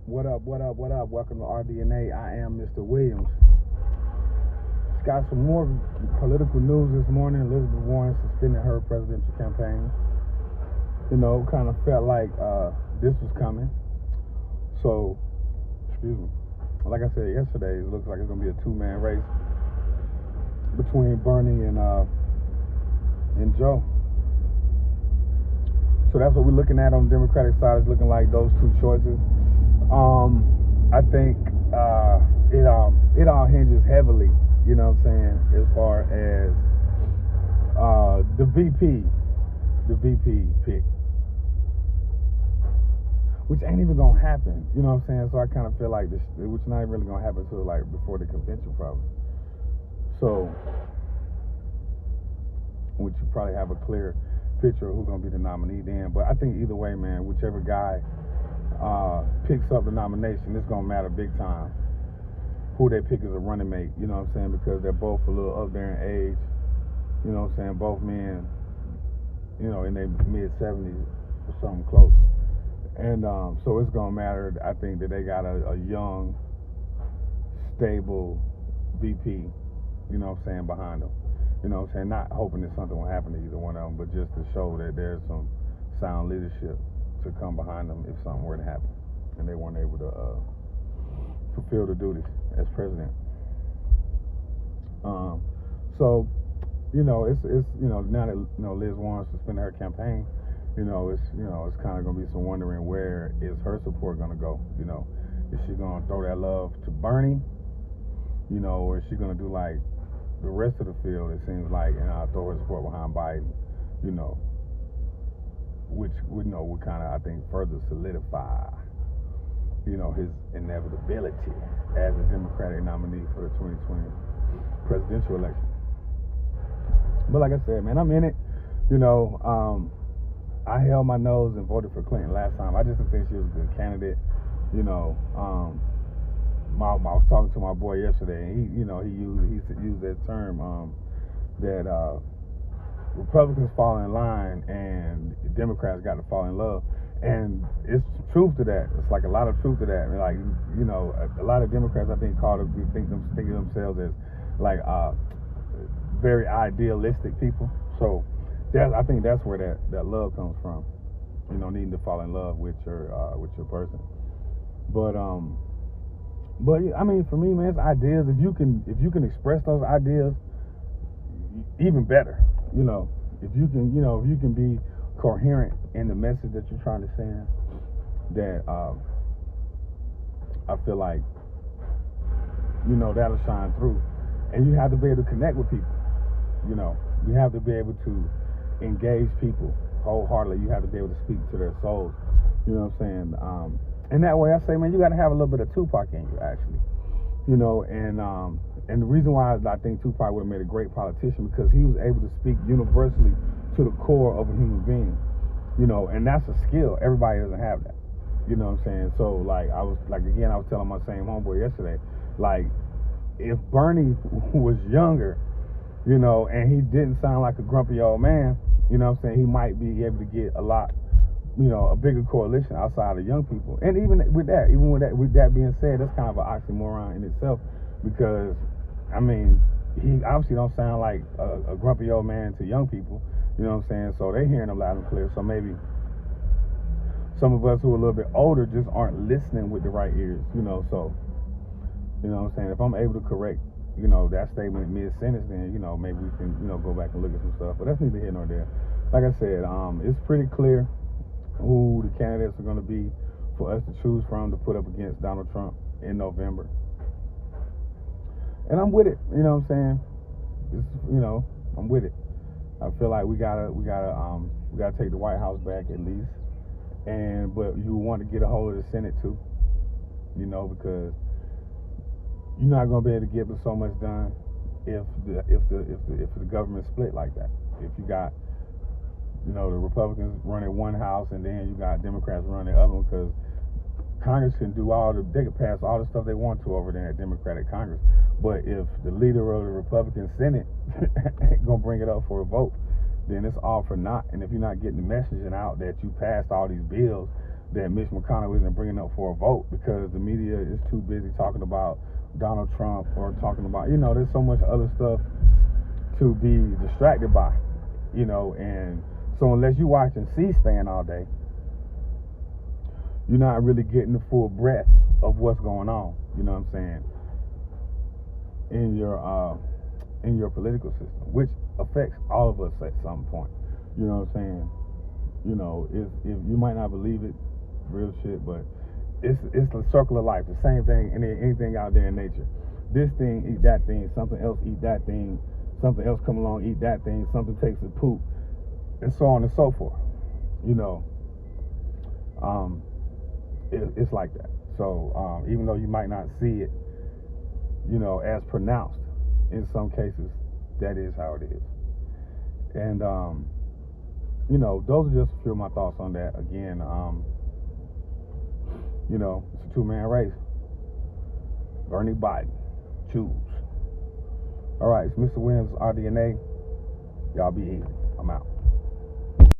What up, what up, what up? Welcome to RDNA. I am Mr. Williams. Got some more political news this morning. Elizabeth Warren suspended her presidential campaign. Kind of felt like this was coming. So, excuse me. Like I said yesterday, it looks like it's going to be a two-man race between Bernie and Joe. So that's what we're looking at on the Democratic side. It's looking like those two choices. I think it all hinges heavily, you know what I'm saying, as far as the VP pick, which ain't even gonna happen, you know what I'm saying. So I kind of feel like this, which not even really gonna happen until like before the convention probably. So, which you probably have a clear picture of who's gonna be the nominee then. But I think either way, man, whichever guy picks up the nomination, it's gonna matter big time who they pick as a running mate, you know what I'm saying, because they're both a little up there in age, you know what I'm saying, both men, in their mid-70s or something close. And so it's gonna matter. I think that they got a young, stable VP, you know what I'm saying, behind them, you know what I'm saying, not hoping that something will happen to either one of them, but just to show that there's some sound leadership to come behind them if something were to happen and they weren't able to fulfill the duties as president. So it's now that Liz Warren suspended her campaign, it's kind of gonna be some wondering where is her support gonna go. Is she gonna throw that love to Bernie, or is she gonna do like the rest of the field? It seems like, and throw her support behind Biden, which would kind of, I think, further solidify his inevitability as a Democratic nominee for the 2020 presidential election. But like I said, man, I'm in it. I held my nose and voted for Clinton last time. I just didn't think she was a good candidate. I was talking to my boy yesterday, and he used that term that Republicans fall in line and Democrats got to fall in love. And it's truth to that. It's like a lot of truth to that. Like, a lot of Democrats, I think, think of themselves as like very idealistic people. So I think that's where that love comes from. Needing to fall in love with your person. But I mean, for me, man, it's ideas. If you can express those ideas, even better. If you can be coherent in the message that you're trying to send, that I feel like that'll shine through. And you have to be able to connect with people. You have to be able to engage people wholeheartedly. You have to be able to speak to their souls. You know what I'm saying? And that way, I say, man, you got to have a little bit of Tupac in you, actually. And the reason why I think Tupac would have made a great politician, because he was able to speak universally to the core of a human being. And that's a skill. Everybody doesn't have that. You know what I'm saying? So, like, I was telling my same homeboy yesterday, like, if Bernie was younger, and he didn't sound like a grumpy old man, you know what I'm saying, he might be able to get a lot, a bigger coalition outside of young people. And even with that being said, that's kind of an oxymoron in itself, because, I mean, he obviously don't sound like a grumpy old man to young people, you know what I'm saying, so they're hearing him loud and clear. So maybe some of us who are a little bit older just aren't listening with the right ears, so, what I'm saying, if I'm able to correct, that statement mid-sentence, then, maybe we can, go back and look at some stuff. But that's neither here nor there. Like I said, it's pretty clear who the candidates are going to be for us to choose from to put up against Donald Trump in November. And I'm with it, you know what I'm saying? I'm with it. I feel like we gotta take the White House back at least. But you want to get a hold of the Senate too, because you're not gonna be able to get so much done if the government split like that. If you got the Republicans running one house and then you got Democrats running the other one, because Congress can do they can pass all the stuff they want to over there at Democratic Congress. But if the leader of the Republican Senate ain't gonna bring it up for a vote, then it's all for naught. And if you're not getting the messaging out that you passed all these bills that Mitch McConnell isn't bringing up for a vote because the media is too busy talking about Donald Trump or talking about, there's so much other stuff to be distracted by, and so unless you're watching C-SPAN all day, you're not really getting the full breadth of what's going on, you know what I'm saying, in your political system, which affects all of us at some point, you know what I'm saying. If you might not believe it, real shit, but it's the circle of life, the same thing in anything out there in nature. This thing eat that thing, something else eat that thing, something else come along eat that thing, something takes a poop, and so on and so forth. It's like that. So even though you might not see it, as pronounced, in some cases, that is how it is. And those are just a few of my thoughts on that. Again, it's a two-man race. Bernie Biden, choose. All right, it's Mr. Williams, RDNA. Y'all be easy. I'm out.